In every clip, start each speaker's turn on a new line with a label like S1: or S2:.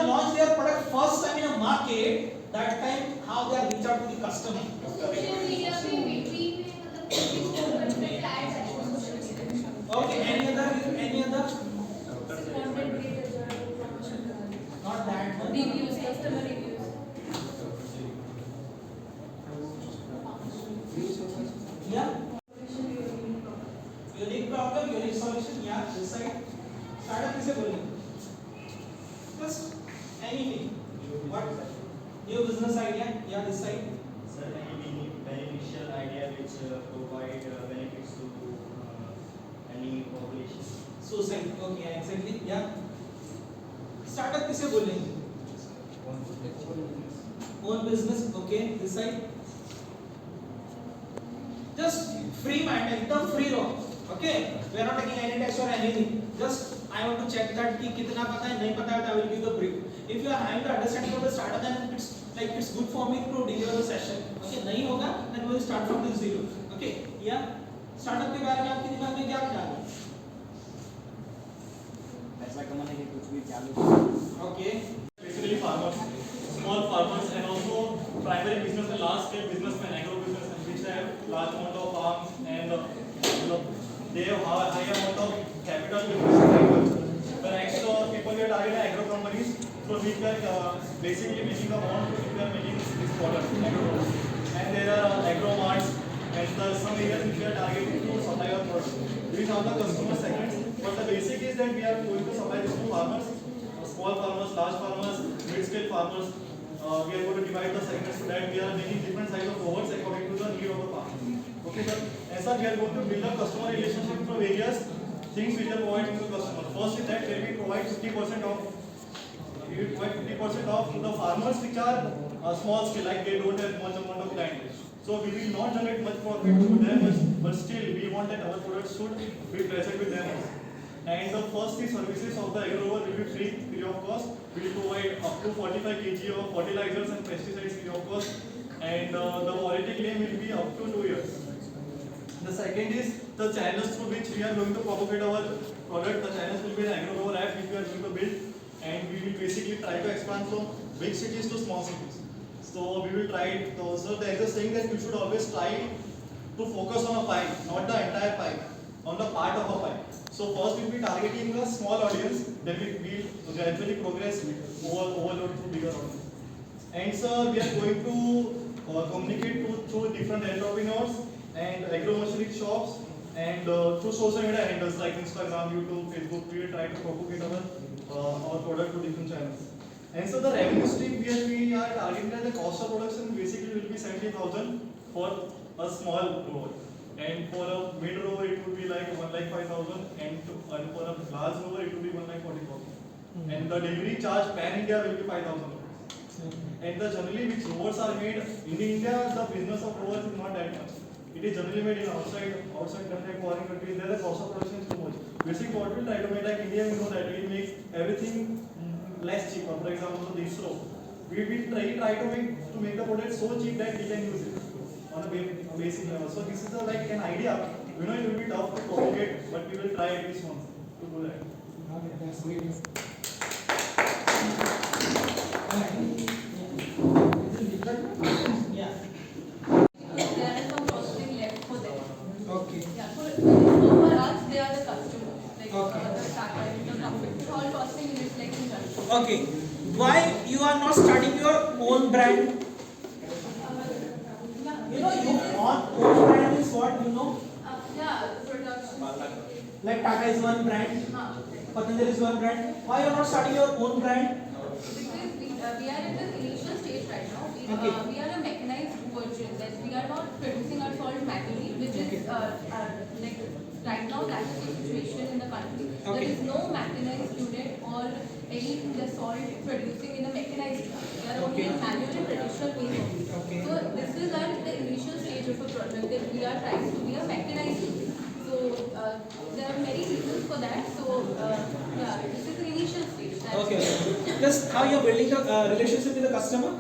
S1: launch their product first time in a market, that time how they are reach out to the customer.
S2: Social media पे बिक्री में मतलब content add है social media में.
S1: Okay, any other?
S2: Content creator जो promotion कर रहे हैं.
S1: Not that one.
S2: Reviews, customer reviews.
S1: Yeah. Unique problem, unique solution. Yeah, this side. Startup किसे बोलेंगे? Just anything. What? New business idea. Yeah, this side.
S3: Sir, any beneficial idea which provide benefits to any population?
S1: Society. Okay, yeah, exactly. Yeah. Startup किसे बोलेंगे? Own business. Okay, this side. Just free mind, एकदम free रहो. Okay, we are not taking any test or anything. Just I want to check that कि कितना पता है, नहीं पता है, I will give the brief. If you are having the understanding of the startup, then it's good for me to deliver the session. Okay, नहीं होगा, then we will start from the zero. Okay, yeah. Startup के बारे में आपके दिमाग में क्या ख्याल है?
S4: पैसा कमाने के कुछ भी चालू.
S1: Okay.
S5: Basically farmers, small farmers, and also primary business and large scale businessmen, agro businessmen, which have large amount of farms and they have high amount of capital to invest. The next people we are targeting agro companies, so we are basically making a bond if we are making this product, agro products. And there are agro marts and some areas which we are targeting to supply our products. These are the customer segments, but the basic is that we are going to supply this to farmers, small farmers, large farmers, mid-scale farmers. We are going to divide the segments so that we are making different size of cohorts according to the need of the farmer. Okay, sir. And sir, we are going to build a customer relationship through various things which are providing to the customer. First is that where we provide 50% off. We will provide 50% off to the farmers which are small scale, like they don't have much amount of client. So we will not generate much profit to them, but still we want that our products should be present with them. And the first three services of the agro will be free of cost. We will provide up to 45 kg of fertilizers and pesticides free of cost. And the warranty claim will be up to 2 years. The second is the channels through which we are going to propagate our product. The channels will be an agro app which we are going to build, and we will basically try to expand from big cities to small cities. So we will try it. So there is a saying that you should always try to focus on a pie, not the entire pie, on the part of a pie. So first we will be targeting a small audience, then we will gradually progress overload to bigger audience. And sir, we are going to communicate through different entrepreneurs and agro-machinery shops and through social media handles like Instagram, YouTube, Facebook. We will try to propagate our product to different channels. And so the revenue stream we are targeting that the cost of production basically will be 70,000 for a small rower, and for a mid rower it would be like 1,05,000, and for a large rower it would be 1,40,000. And the delivery charge pan India will be 5,000. And the generally which rovers are made in India, the business of rovers is not that much. It is generally made in outside country, foreign countries. There the cost of production is too much. Basically, what we try to make like India, we know that we make everything less cheaper. For example, the ISRO, we try to make the product so cheap that we can use it on a basic level. So this is like an idea. We know it will be tough to propagate, but we will try at least once to do that.
S1: Okay, that's great. Yeah.
S2: There is some processing left for them.
S1: Okay.
S2: Yeah, so for us, they are the customer. Like
S1: Okay.
S2: the Tata, the company. All costing is like in junction.
S1: Okay. Why you are not starting your own brand? You know, your own brand is what you know.
S2: Yeah, production.
S1: Like Tata is one brand, Patanjali is one brand. Why you are not starting your own brand?
S2: Because we are in the initial stage right now.
S1: Okay.
S2: We are a mechanized version. That we are not producing our salt manually, which is like right now that is the situation in the country.
S1: Okay.
S2: There is no mechanized unit or any the salt producing in a mechanized plant. We are only
S1: Okay.
S2: in manual and traditional means only.
S1: Okay.
S2: So this is at the initial stage of a project that we are trying to be a mechanized unit. So there are many reasons for that. So yeah, this is the initial stage. That's
S1: Okay. Just how you are building the relationship with the customer?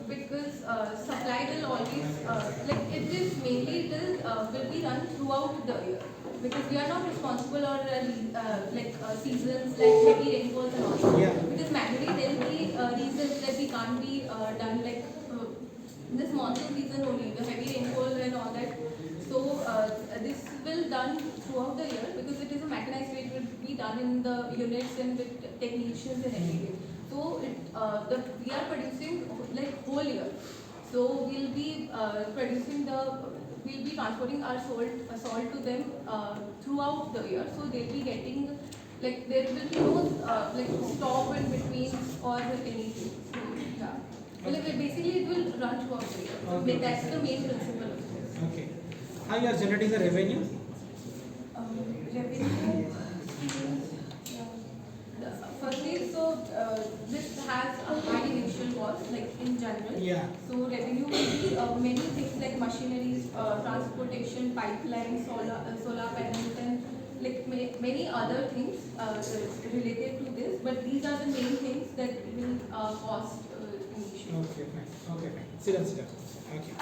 S2: Because supply will always like it is mainly will be run throughout the year. because we are not responsible or seasons like heavy rainfalls and all.
S1: Yeah.
S2: Because manually there will be reasons that we can't be done this monsoon season only, the heavy rainfall and all that. So this will done throughout the year because it is a mechanized way. It will be done in the units and with technicians and everything. So we are producing like whole year. So we'll be we'll be transporting our salt to them throughout the year. So they'll be getting there will be no stop in between or anything. So yeah. Basically it will run throughout the year.
S1: Okay.
S2: That's the main principle of this.
S1: Okay. How you are generating the revenue?
S2: Revenue. Firstly, so this has a high initial cost, like in general.
S1: Yeah.
S2: So revenue will be many things like machineries, transportation, pipelines, solar panels, and many other things related to this. But these are the main things that will cost initially.
S1: Okay, fine. Okay, fine. Sit down, sit down. Okay.